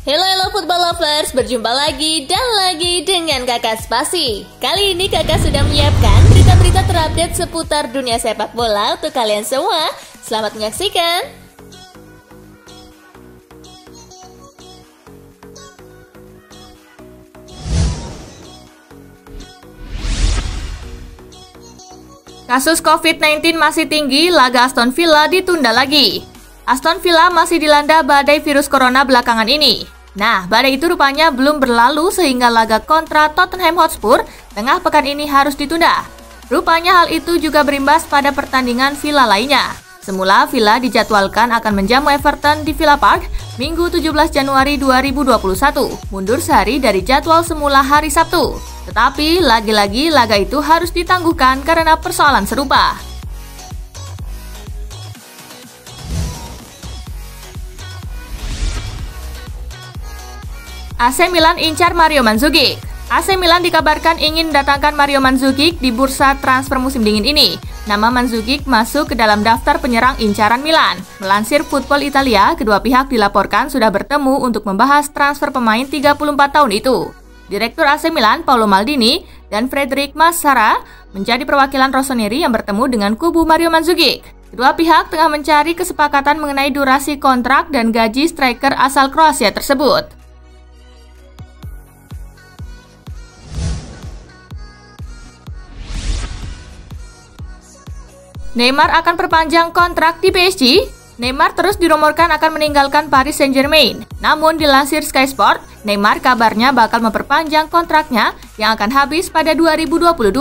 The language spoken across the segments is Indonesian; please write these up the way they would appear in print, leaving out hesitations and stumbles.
Halo football lovers, berjumpa lagi dan lagi dengan Kakak Spasi. Kali ini Kakak sudah menyiapkan berita-berita terupdate seputar dunia sepak bola untuk kalian semua. Selamat menyaksikan. Kasus COVID-19 masih tinggi, laga Aston Villa ditunda lagi. Aston Villa masih dilanda badai virus corona belakangan ini. Nah, badai itu rupanya belum berlalu sehingga laga kontra Tottenham Hotspur tengah pekan ini harus ditunda. Rupanya hal itu juga berimbas pada pertandingan Villa lainnya. Semula Villa dijadwalkan akan menjamu Everton di Villa Park Minggu 17 Januari 2021, mundur sehari dari jadwal semula hari Sabtu. Tetapi lagi-lagi laga itu harus ditangguhkan karena persoalan serupa. AC Milan incar Mario Mandzukic. AC Milan dikabarkan ingin mendatangkan Mario Mandzukic di bursa transfer musim dingin ini. Nama Mandzukic masuk ke dalam daftar penyerang incaran Milan. Melansir Football Italia, kedua pihak dilaporkan sudah bertemu untuk membahas transfer pemain 34 tahun itu. Direktur AC Milan, Paolo Maldini, dan Frederic Massara menjadi perwakilan Rossoneri yang bertemu dengan kubu Mario Mandzukic. Kedua pihak tengah mencari kesepakatan mengenai durasi kontrak dan gaji striker asal Kroasia tersebut. Neymar akan perpanjang kontrak di PSG. Neymar terus dirumorkan akan meninggalkan Paris Saint-Germain. Namun dilansir Sky Sport, Neymar kabarnya bakal memperpanjang kontraknya yang akan habis pada 2022.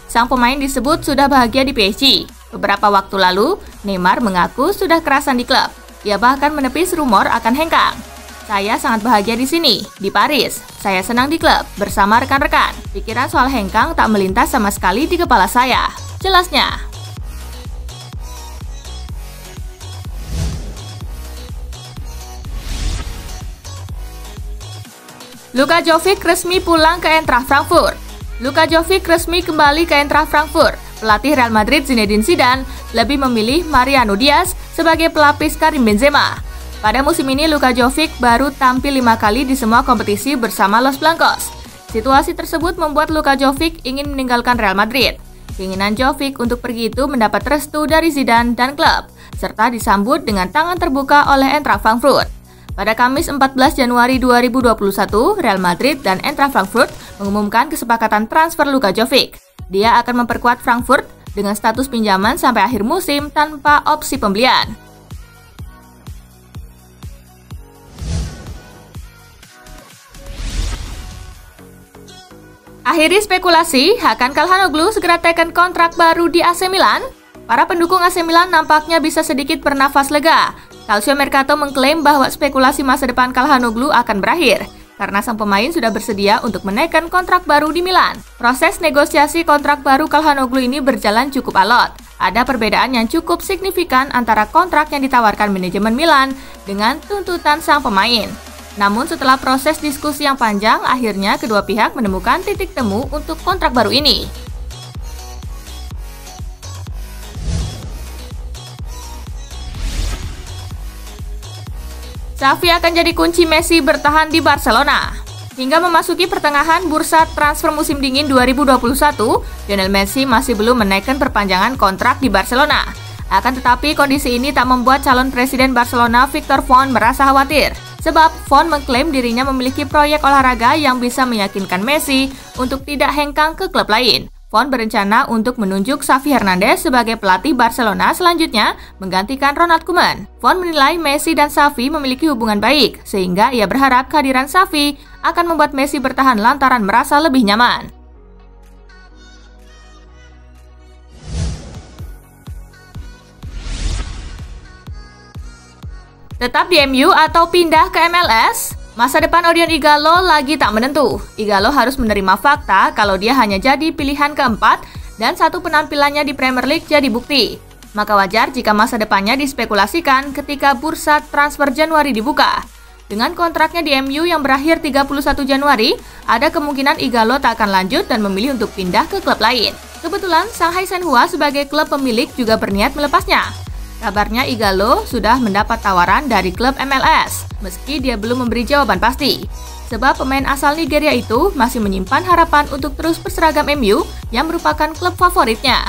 Sang pemain disebut sudah bahagia di PSG. Beberapa waktu lalu, Neymar mengaku sudah kerasan di klub. Ia bahkan menepis rumor akan hengkang. Saya sangat bahagia di sini, di Paris. Saya senang di klub, bersama rekan-rekan. Pikiran soal hengkang tak melintas sama sekali di kepala saya. Jelasnya. Luka Jovic resmi pulang ke Eintracht Frankfurt. Luka Jovic resmi kembali ke Eintracht Frankfurt. Pelatih Real Madrid Zinedine Zidane lebih memilih Mariano Diaz sebagai pelapis Karim Benzema. Pada musim ini Luka Jovic baru tampil 5 kali di semua kompetisi bersama Los Blancos. Situasi tersebut membuat Luka Jovic ingin meninggalkan Real Madrid. Keinginan Jovic untuk pergi itu mendapat restu dari Zidane dan klub, serta disambut dengan tangan terbuka oleh Eintracht Frankfurt. Pada Kamis 14 Januari 2021, Real Madrid dan Eintracht Frankfurt mengumumkan kesepakatan transfer Luka Jovic. Dia akan memperkuat Frankfurt dengan status pinjaman sampai akhir musim tanpa opsi pembelian. Akhiri spekulasi, akan Calhanoglu segera teken kontrak baru di AC Milan? Para pendukung AC Milan nampaknya bisa sedikit bernafas lega. Calcio Mercato mengklaim bahwa spekulasi masa depan Calhanoglu akan berakhir karena sang pemain sudah bersedia untuk menaikkan kontrak baru di Milan. Proses negosiasi kontrak baru Calhanoglu ini berjalan cukup alot. Ada perbedaan yang cukup signifikan antara kontrak yang ditawarkan manajemen Milan dengan tuntutan sang pemain. Namun setelah proses diskusi yang panjang, akhirnya kedua pihak menemukan titik temu untuk kontrak baru ini. Xavi akan jadi kunci Messi bertahan di Barcelona. Hingga memasuki pertengahan bursa transfer musim dingin 2021, Lionel Messi masih belum menaikkan perpanjangan kontrak di Barcelona. Akan tetapi kondisi ini tak membuat calon presiden Barcelona Victor Font merasa khawatir. Sebab Font mengklaim dirinya memiliki proyek olahraga yang bisa meyakinkan Messi untuk tidak hengkang ke klub lain. Font berencana untuk menunjuk Xavi Hernandez sebagai pelatih Barcelona selanjutnya menggantikan Ronald Koeman. Font menilai Messi dan Xavi memiliki hubungan baik, sehingga ia berharap kehadiran Xavi akan membuat Messi bertahan lantaran merasa lebih nyaman. Tetap di MU atau pindah ke MLS? Masa depan Odion Ighalo lagi tak menentu. Ighalo harus menerima fakta kalau dia hanya jadi pilihan keempat dan satu penampilannya di Premier League jadi bukti. Maka wajar jika masa depannya dispekulasikan ketika bursa transfer Januari dibuka. Dengan kontraknya di MU yang berakhir 31 Januari, ada kemungkinan Ighalo tak akan lanjut dan memilih untuk pindah ke klub lain. Kebetulan Shanghai Shenhua sebagai klub pemilik juga berniat melepasnya. Kabarnya Ighalo sudah mendapat tawaran dari klub MLS, meski dia belum memberi jawaban pasti. Sebab pemain asal Nigeria itu masih menyimpan harapan untuk terus berseragam MU yang merupakan klub favoritnya.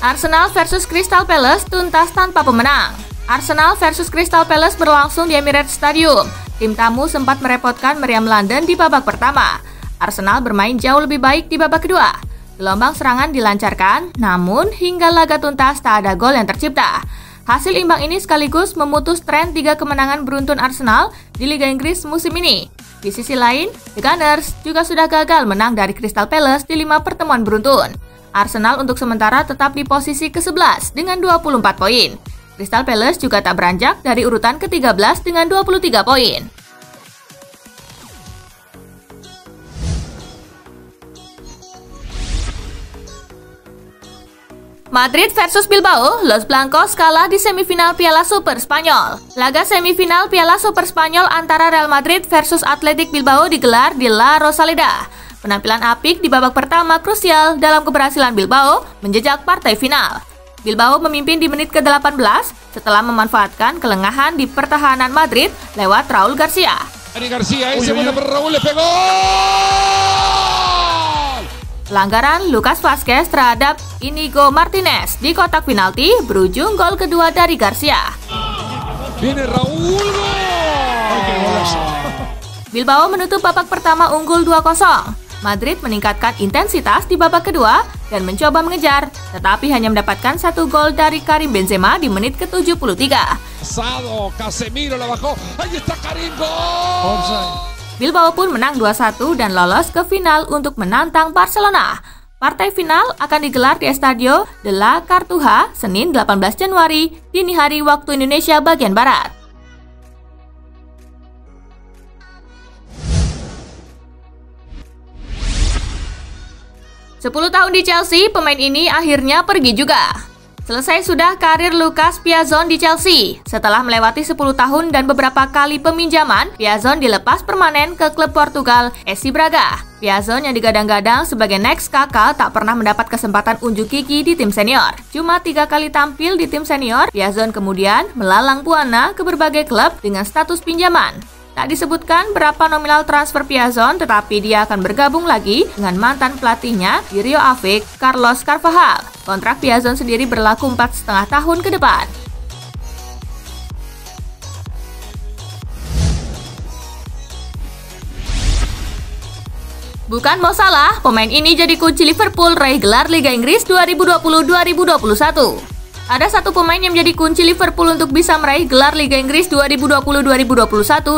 Arsenal versus Crystal Palace tuntas tanpa pemenang. Arsenal versus Crystal Palace berlangsung di Emirates Stadium. Tim tamu sempat merepotkan meriam London di babak pertama. Arsenal bermain jauh lebih baik di babak kedua. Gelombang serangan dilancarkan, namun hingga laga tuntas tak ada gol yang tercipta. Hasil imbang ini sekaligus memutus tren 3 kemenangan beruntun Arsenal di Liga Inggris musim ini. Di sisi lain, The Gunners juga sudah gagal menang dari Crystal Palace di 5 pertemuan beruntun. Arsenal untuk sementara tetap di posisi ke-11 dengan 24 poin. Crystal Palace juga tak beranjak dari urutan ke-13 dengan 23 poin. Madrid versus Bilbao, Los Blancos kalah di semifinal Piala Super Spanyol. Laga semifinal Piala Super Spanyol antara Real Madrid versus Athletic Bilbao digelar di La Rosaleda. Penampilan apik di babak pertama krusial dalam keberhasilan Bilbao menjejak partai final. Bilbao memimpin di menit ke-18 setelah memanfaatkan kelengahan di pertahanan Madrid lewat Raúl García. Pelanggaran Lucas Vázquez terhadap Inigo Martinez di kotak penalti berujung gol kedua dari Garcia. Bilbao menutup babak pertama unggul 2-0. Madrid meningkatkan intensitas di babak kedua dan mencoba mengejar, tetapi hanya mendapatkan 1 gol dari Karim Benzema di menit ke-73. Bilbao pun menang 2-1 dan lolos ke final untuk menantang Barcelona. Partai final akan digelar di Estadio de la Cartuja, Senin 18 Januari, dini hari waktu Indonesia bagian Barat. Sepuluh tahun di Chelsea, pemain ini akhirnya pergi juga. Selesai sudah karir Lucas Piazon di Chelsea. Setelah melewati 10 tahun dan beberapa kali peminjaman, Piazon dilepas permanen ke klub Portugal, SC Braga. Piazon yang digadang-gadang sebagai next kakak tak pernah mendapat kesempatan unjuk gigi di tim senior. Cuma 3 kali tampil di tim senior, Piazon kemudian melalang buana ke berbagai klub dengan status pinjaman. Tak disebutkan berapa nominal transfer Piazon, tetapi dia akan bergabung lagi dengan mantan pelatihnya di Rio Ave, Carlos Carvajal. Kontrak Piazon sendiri berlaku 4,5 tahun ke depan. Bukan Mo Salah, pemain ini jadi kunci Liverpool raih gelar Liga Inggris 2020-2021. Ada satu pemain yang menjadi kunci Liverpool untuk bisa meraih gelar Liga Inggris 2020-2021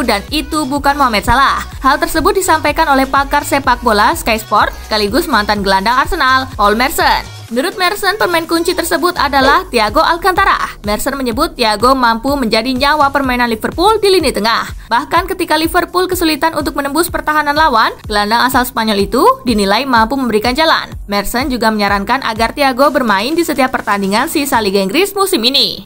dan itu bukan Mohamed Salah. Hal tersebut disampaikan oleh pakar sepak bola Sky Sport sekaligus mantan gelandang Arsenal, Paul Merson. Menurut Merson, pemain kunci tersebut adalah Thiago Alcantara. Merson menyebut Thiago mampu menjadi nyawa permainan Liverpool di lini tengah. Bahkan ketika Liverpool kesulitan untuk menembus pertahanan lawan, gelandang asal Spanyol itu dinilai mampu memberikan jalan. Merson juga menyarankan agar Thiago bermain di setiap pertandingan sisa Liga Inggris musim ini.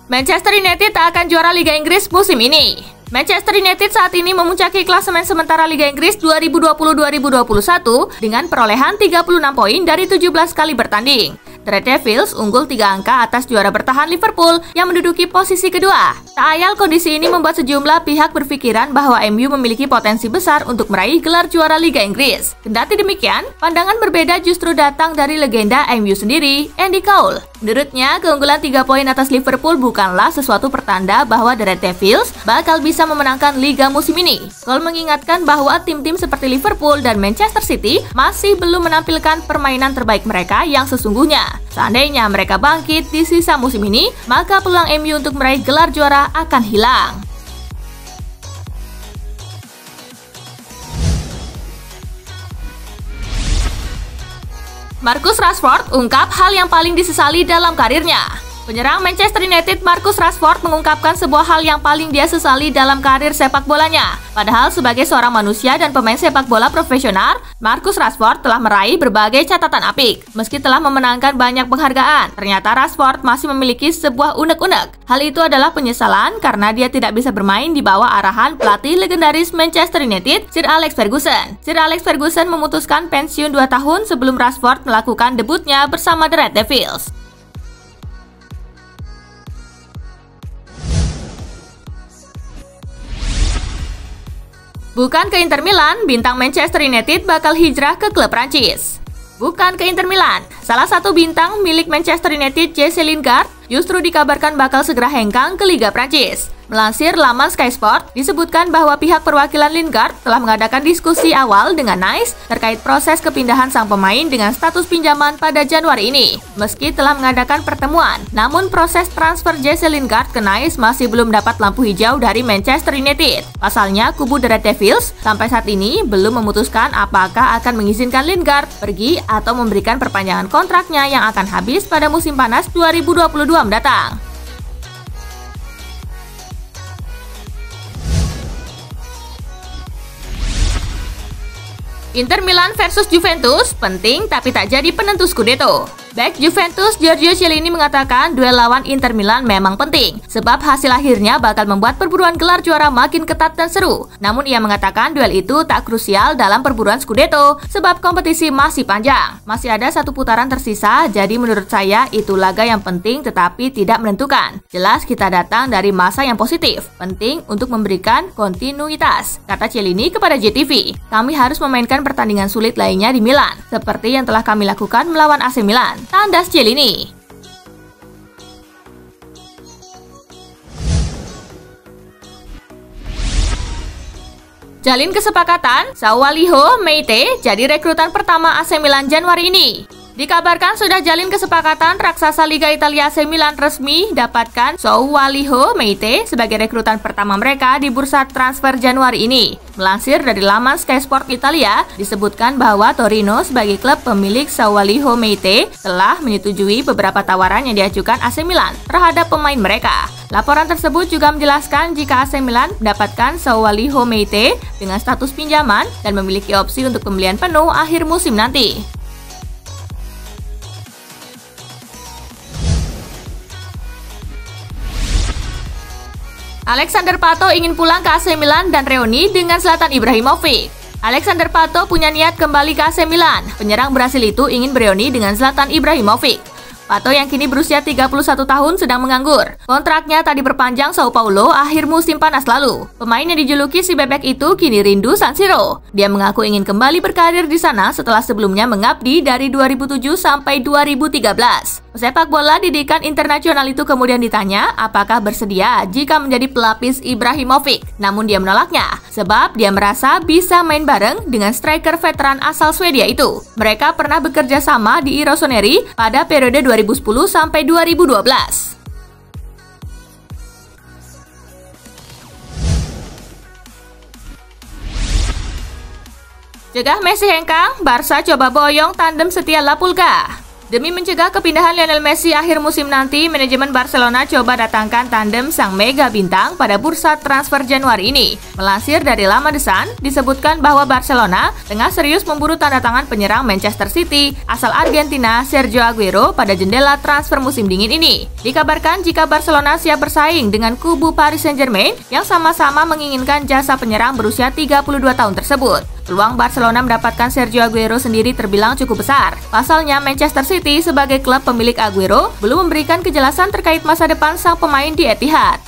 Manchester United tak akan juara Liga Inggris musim ini. Manchester United saat ini memuncaki klasemen sementara Liga Inggris 2020-2021 dengan perolehan 36 poin dari 17 kali bertanding. The Red Devils unggul 3 angka atas juara bertahan Liverpool yang menduduki posisi kedua. Tak ayal kondisi ini membuat sejumlah pihak berpikiran bahwa MU memiliki potensi besar untuk meraih gelar juara Liga Inggris. Kendati demikian, pandangan berbeda justru datang dari legenda MU sendiri, Andy Cole. Menurutnya, keunggulan 3 poin atas Liverpool bukanlah sesuatu pertanda bahwa The Red Devils bakal bisa memenangkan Liga musim ini. Cole mengingatkan bahwa tim-tim seperti Liverpool dan Manchester City masih belum menampilkan permainan terbaik mereka yang sesungguhnya. Seandainya mereka bangkit di sisa musim ini, maka peluang MU untuk meraih gelar juara akan hilang. Marcus Rashford ungkap hal yang paling disesali dalam karirnya. Penyerang Manchester United Marcus Rashford mengungkapkan sebuah hal yang paling dia sesali dalam karir sepak bolanya. Padahal sebagai seorang manusia dan pemain sepak bola profesional, Marcus Rashford telah meraih berbagai catatan apik. Meski telah memenangkan banyak penghargaan, ternyata Rashford masih memiliki sebuah unek-unek. Hal itu adalah penyesalan karena dia tidak bisa bermain di bawah arahan pelatih legendaris Manchester United, Sir Alex Ferguson. Sir Alex Ferguson memutuskan pensiun 2 tahun sebelum Rashford melakukan debutnya bersama The Red Devils. Bukan ke Inter Milan, bintang Manchester United bakal hijrah ke klub Prancis. Bukan ke Inter Milan, salah satu bintang milik Manchester United, Jesse Lingard, justru dikabarkan bakal segera hengkang ke Liga Prancis. Melansir laman Sky Sport, disebutkan bahwa pihak perwakilan Lingard telah mengadakan diskusi awal dengan Nice terkait proses kepindahan sang pemain dengan status pinjaman pada Januari ini. Meski telah mengadakan pertemuan, namun proses transfer Jesse Lingard ke Nice masih belum dapat lampu hijau dari Manchester United. Pasalnya, kubu The Red Devils sampai saat ini belum memutuskan apakah akan mengizinkan Lingard pergi atau memberikan perpanjangan kontraknya yang akan habis pada musim panas 2022 mendatang. Inter Milan versus Juventus, penting tapi tak jadi penentu Scudetto. Back Juventus Giorgio Chiellini mengatakan duel lawan Inter Milan memang penting, sebab hasil akhirnya bakal membuat perburuan gelar juara makin ketat dan seru. Namun ia mengatakan duel itu tak krusial dalam perburuan Scudetto, sebab kompetisi masih panjang. Masih ada 1 putaran tersisa, jadi menurut saya itu laga yang penting tetapi tidak menentukan. Jelas kita datang dari masa yang positif, penting untuk memberikan kontinuitas, kata Chiellini kepada JTV. Kami harus memainkan pertandingan sulit lainnya di Milan, seperti yang telah kami lakukan melawan AC Milan, tandas Chiellini. Jalin kesepakatan, Saualiho Meite jadi rekrutan pertama AC Milan Januari ini. Dikabarkan sudah jalin kesepakatan raksasa Liga Italia AC Milan resmi dapatkan Saualiho Meite sebagai rekrutan pertama mereka di bursa transfer Januari ini. Melansir dari laman Sky Sport Italia, disebutkan bahwa Torino sebagai klub pemilik Saualiho Meite telah menyetujui beberapa tawaran yang diajukan AC Milan terhadap pemain mereka. Laporan tersebut juga menjelaskan jika AC Milan mendapatkan Saualiho Meite dengan status pinjaman dan memiliki opsi untuk pembelian penuh akhir musim nanti. Alexander Pato ingin pulang ke AC Milan dan reuni dengan Zlatan Ibrahimovic. Alexander Pato punya niat kembali ke AC Milan. Penyerang Brasil itu ingin bereuni dengan Zlatan Ibrahimovic. Pato yang kini berusia 31 tahun sedang menganggur. Kontraknya tak diperpanjang Sao Paulo akhir musim panas lalu. Pemain yang dijuluki si bebek itu kini rindu San Siro. Dia mengaku ingin kembali berkarir di sana setelah sebelumnya mengabdi dari 2007 sampai 2013. Pesepak bola didikan internasional itu kemudian ditanya apakah bersedia jika menjadi pelapis Ibrahimovic. Namun dia menolaknya, sebab dia merasa bisa main bareng dengan striker veteran asal Swedia itu. Mereka pernah bekerja sama di Rossoneri pada periode 2010 sampai 2012. Cegah Messi hengkang, Barca coba boyong tandem setia Lapulga. Demi mencegah kepindahan Lionel Messi akhir musim nanti, manajemen Barcelona coba datangkan tandem sang mega bintang pada bursa transfer Januari ini. Melansir dari laman The Sun, disebutkan bahwa Barcelona tengah serius memburu tanda tangan penyerang Manchester City asal Argentina Sergio Aguero pada jendela transfer musim dingin ini. Dikabarkan jika Barcelona siap bersaing dengan kubu Paris Saint-Germain yang sama-sama menginginkan jasa penyerang berusia 32 tahun tersebut. Peluang Barcelona mendapatkan Sergio Aguero sendiri terbilang cukup besar. Pasalnya, Manchester City sebagai klub pemilik Aguero belum memberikan kejelasan terkait masa depan sang pemain di Etihad.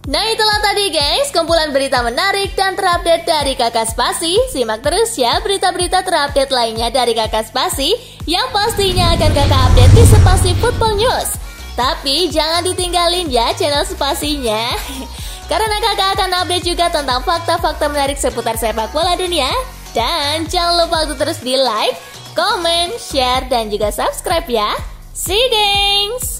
Nah itulah tadi guys, kumpulan berita menarik dan terupdate dari Kakak Spasi. Simak terus ya berita-berita terupdate lainnya dari Kakak Spasi yang pastinya akan Kakak update di Spasi Football News. Tapi jangan ditinggalin ya channel Spasinya, karena kakak akan update juga tentang fakta-fakta menarik seputar sepak bola dunia. Dan jangan lupa untuk terus di like, comment, share, dan juga subscribe ya. See you guys!